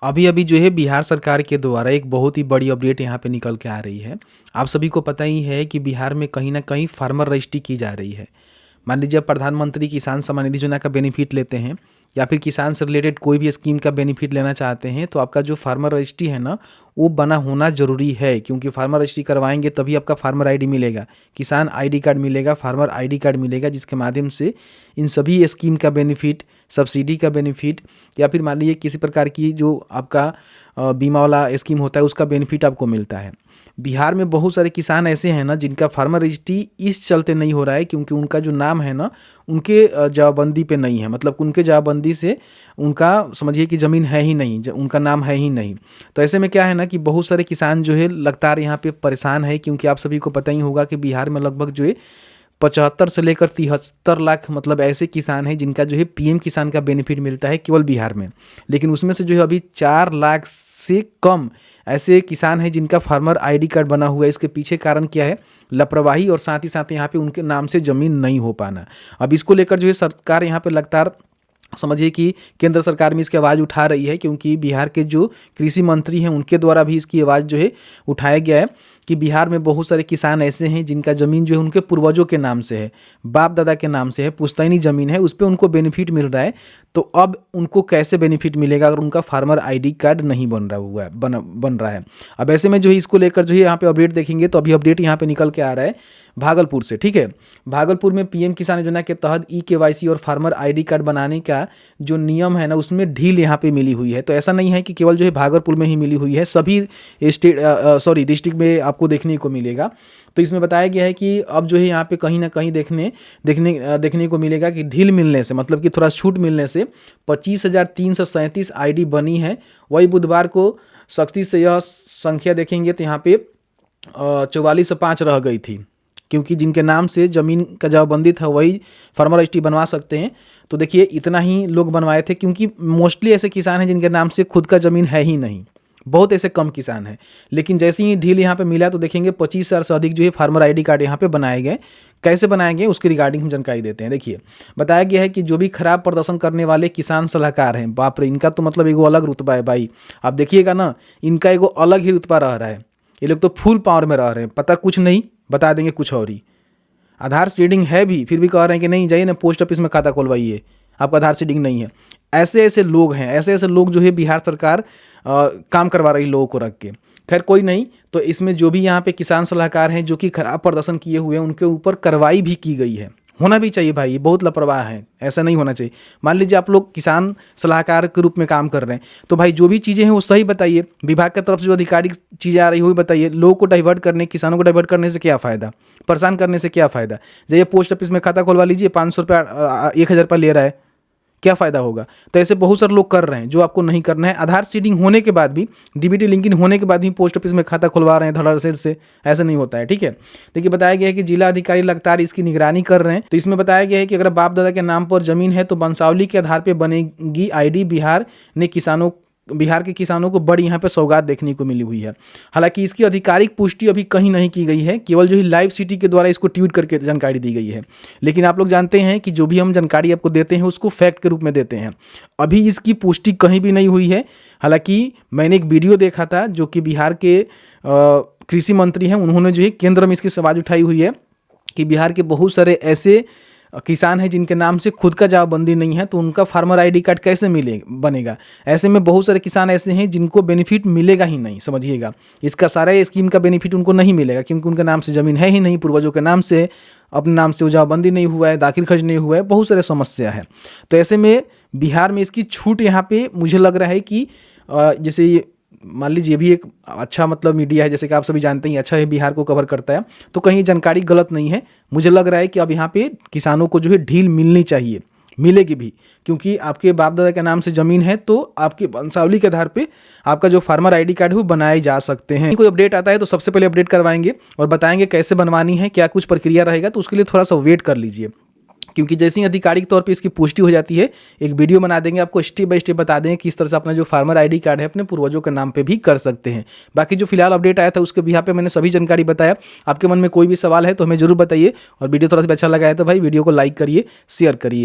अभी-अभी जो है बिहार सरकार के द्वारा एक बहुत ही बड़ी अपडेट यहाँ पे निकल के आ रही है। आप सभी को पता ही है कि बिहार में कहीं न कहीं फार्मर रजिस्ट्री की जा रही है। मान लीजिए आप प्रधानमंत्री किसान सम्मान निधि योजना का बेनिफिट लेते हैं या फिर किसान से रिलेटेड कोई भी स्कीम का बेनिफिट लेना चाहते हैं, तो आपका जो फार्मर रजिस्ट्री है ना, वो बना होना ज़रूरी है, क्योंकि फार्मर रजिस्ट्री करवाएँगे तभी आपका फार्मर आईडी मिलेगा, किसान आईडी कार्ड मिलेगा, फार्मर आईडी कार्ड मिलेगा, जिसके माध्यम से इन सभी स्कीम का बेनिफिट, सब्सिडी का बेनिफिट या फिर मान लीजिए किसी प्रकार की जो आपका बीमा वाला स्कीम होता है उसका बेनिफिट आपको मिलता है। बिहार में बहुत सारे किसान ऐसे हैं ना जिनका फार्मर रजिस्ट्री इस चलते नहीं हो रहा है क्योंकि उनका जो नाम है ना उनके जमाबंदी पे नहीं है, मतलब उनके जमाबंदी से उनका समझिए कि ज़मीन है ही नहीं, उनका नाम है ही नहीं। तो ऐसे में क्या है ना कि बहुत सारे किसान जो है लगातार यहाँ पे परेशान है, क्योंकि आप सभी को पता ही होगा कि बिहार में लगभग जो है 75 से लेकर 73 लाख मतलब ऐसे किसान हैं जिनका जो है पीएम किसान का बेनिफिट मिलता है केवल बिहार में। लेकिन उसमें से जो है अभी 4 लाख से कम ऐसे किसान हैं जिनका फार्मर आईडी कार्ड बना हुआ है। इसके पीछे कारण क्या है? लापरवाही और साथ ही साथ यहाँ पे उनके नाम से ज़मीन नहीं हो पाना। अब इसको लेकर जो है सरकार यहाँ पे लगातार समझिए कि केंद्र सरकार में इसकी आवाज़ उठा रही है, क्योंकि बिहार के जो कृषि मंत्री हैं उनके द्वारा भी इसकी आवाज़ जो है उठाया गया है कि बिहार में बहुत सारे किसान ऐसे हैं जिनका ज़मीन जो है उनके पूर्वजों के नाम से है, बाप दादा के नाम से है, पुश्तैनी ज़मीन है, उस पे उनको बेनिफिट मिल रहा है। तो अब उनको कैसे बेनिफिट मिलेगा अगर उनका फार्मर आईडी कार्ड नहीं बन रहा है। अब ऐसे में जो है इसको लेकर जो है यहाँ पे अपडेट देखेंगे तो अभी अपडेट यहाँ पे निकल के आ रहा है भागलपुर से, ठीक है। भागलपुर में पीएम किसान योजना के तहत ई-केवाईसी और फार्मर आईडी कार्ड बनाने का जो नियम है ना उसमें ढील यहाँ पे मिली हुई है। तो ऐसा नहीं है कि केवल जो है भागलपुर में ही मिली हुई है, सभी डिस्ट्रिक्ट में आपको देखने को मिलेगा। तो इसमें बताया गया है कि अब जो है यहाँ पे कहीं ना कहीं देखने को मिलेगा कि ढील मिलने से, मतलब कि थोड़ा छूट मिलने से 25,337 आईडी बनी है। वही बुधवार को सख्ती से यह संख्या देखेंगे तो यहाँ पे 44 से 5 रह गई थी, क्योंकि जिनके नाम से ज़मीन का जमाबंदी था वही फार्मर रजिस्ट्री बनवा सकते हैं। तो देखिए इतना ही लोग बनवाए थे, क्योंकि मोस्टली ऐसे किसान हैं जिनके नाम से खुद का ज़मीन है ही नहीं, बहुत ऐसे कम किसान हैं। लेकिन जैसे ही ढील यहाँ पे मिला तो देखेंगे 25,000 से अधिक जो है फार्मर आईडी कार्ड यहाँ पे बनाए गए। कैसे बनाए गए उसकी रिगार्डिंग हम जानकारी देते हैं। देखिए बताया गया है कि जो भी खराब प्रदर्शन करने वाले किसान सलाहकार हैं, बाप रे, इनका तो मतलब एगो अलग रुतबा है भाई। आप देखिएगा ना, इनका एगो अलग ही रुतबा रह रहा है। ये लोग तो फुल पावर में रह रहे हैं, पता कुछ नहीं, बता देंगे कुछ और ही। आधार सीडिंग है भी, फिर भी कह रहे हैं कि नहीं जाइए ना पोस्ट ऑफिस में खाता खुलवाइए, आपका आधार सीडिंग नहीं है। ऐसे ऐसे लोग हैं, ऐसे ऐसे लोग जो है बिहार सरकार काम करवा रही लोगों को रख के। खैर कोई नहीं, तो इसमें जो भी यहाँ पे किसान सलाहकार हैं जो कि खराब प्रदर्शन किए हुए हैं उनके ऊपर कार्रवाई भी की गई है। होना भी चाहिए भाई, बहुत लापरवाह है, ऐसा नहीं होना चाहिए। मान लीजिए आप लोग किसान सलाहकार के रूप में काम कर रहे हैं तो भाई जो भी चीज़ें हैं वो सही बताइए, विभाग की तरफ से जो आधिकारिक चीज़ें आ रही है वो बताइए। लोगों को डाइवर्ट करने, किसानों को डाइवर्ट करने से क्या फ़ायदा, परेशान करने से क्या फ़ायदा। जाइए पोस्ट ऑफिस में खाता खुलवा लीजिए, 500 रुपया 1,000 रुपया ले रहा है, क्या फ़ायदा होगा। तो ऐसे बहुत सारे लोग कर रहे हैं जो आपको नहीं करना है। आधार सीडिंग होने के बाद भी, डीबीटी लिंकिंग होने के बाद भी पोस्ट ऑफिस में खाता खुलवा रहे हैं धड़ाधड़ से, ऐसा नहीं होता है, ठीक है। देखिए बताया गया है कि जिला अधिकारी लगातार इसकी निगरानी कर रहे हैं। तो इसमें बताया गया है कि अगर बाप दादा के नाम पर ज़मीन है तो वंशावली के आधार पर बनेगी आईडी। बिहार के किसानों को बड़ी यहाँ पे सौगात देखने को मिली हुई है। हालांकि इसकी आधिकारिक पुष्टि अभी कहीं नहीं की गई है, केवल जो है लाइव सिटी के द्वारा इसको ट्वीट करके जानकारी दी गई है। लेकिन आप लोग जानते हैं कि जो भी हम जानकारी आपको देते हैं उसको फैक्ट के रूप में देते हैं। अभी इसकी पुष्टि कहीं भी नहीं हुई है। हालांकि मैंने एक वीडियो देखा था जो कि बिहार के कृषि मंत्री हैं, उन्होंने जो है केंद्र में इसकी आवाज़ उठाई हुई है कि बिहार के बहुत सारे ऐसे किसान हैं जिनके नाम से खुद का जमाबंदी नहीं है, तो उनका फार्मर आईडी कार्ड कैसे बनेगा। ऐसे में बहुत सारे किसान ऐसे हैं जिनको बेनिफिट मिलेगा ही नहीं, समझिएगा। इसका सारा स्कीम का बेनिफिट उनको नहीं मिलेगा, क्योंकि उनके नाम से ज़मीन है ही नहीं, पूर्वजों के नाम से, अपने नाम से वो जमाबंदी नहीं हुआ है, दाखिल खर्च नहीं हुआ है, बहुत सारे समस्या है। तो ऐसे में बिहार में इसकी छूट यहाँ पे मुझे लग रहा है कि जैसे मान लीजिए ये भी एक अच्छा मतलब मीडिया है, जैसे कि आप सभी जानते हैं अच्छा है, बिहार को कवर करता है, तो कहीं जानकारी गलत नहीं है। मुझे लग रहा है कि अब यहाँ पे किसानों को जो है ढील मिलनी चाहिए, मिलेगी भी, क्योंकि आपके बाप दादा के नाम से ज़मीन है तो आपके वंशावली के आधार पे आपका जो फार्मर आईडी कार्ड है वो बनाए जा सकते हैं। कोई अपडेट आता है तो सबसे पहले अपडेट करवाएंगे और बताएंगे कैसे बनवानी है, क्या कुछ प्रक्रिया रहेगा, तो उसके लिए थोड़ा सा वेट कर लीजिए। क्योंकि जैसे ही आधिकारिक तौर पे इसकी पुष्टि हो जाती है एक वीडियो बना देंगे, आपको स्टेप बाय स्टेप बता देंगे किस तरह से अपना जो फार्मर आईडी कार्ड है अपने पूर्वजों के नाम पे भी कर सकते हैं। बाकी जो फिलहाल अपडेट आया था उसके भी यहाँ पे मैंने सभी जानकारी बताया। आपके मन में कोई भी सवाल है तो हमें जरूर बताइए, और वीडियो थोड़ा सा अच्छा लगा है तो भाई वीडियो को लाइक करिए, शेयर करिए।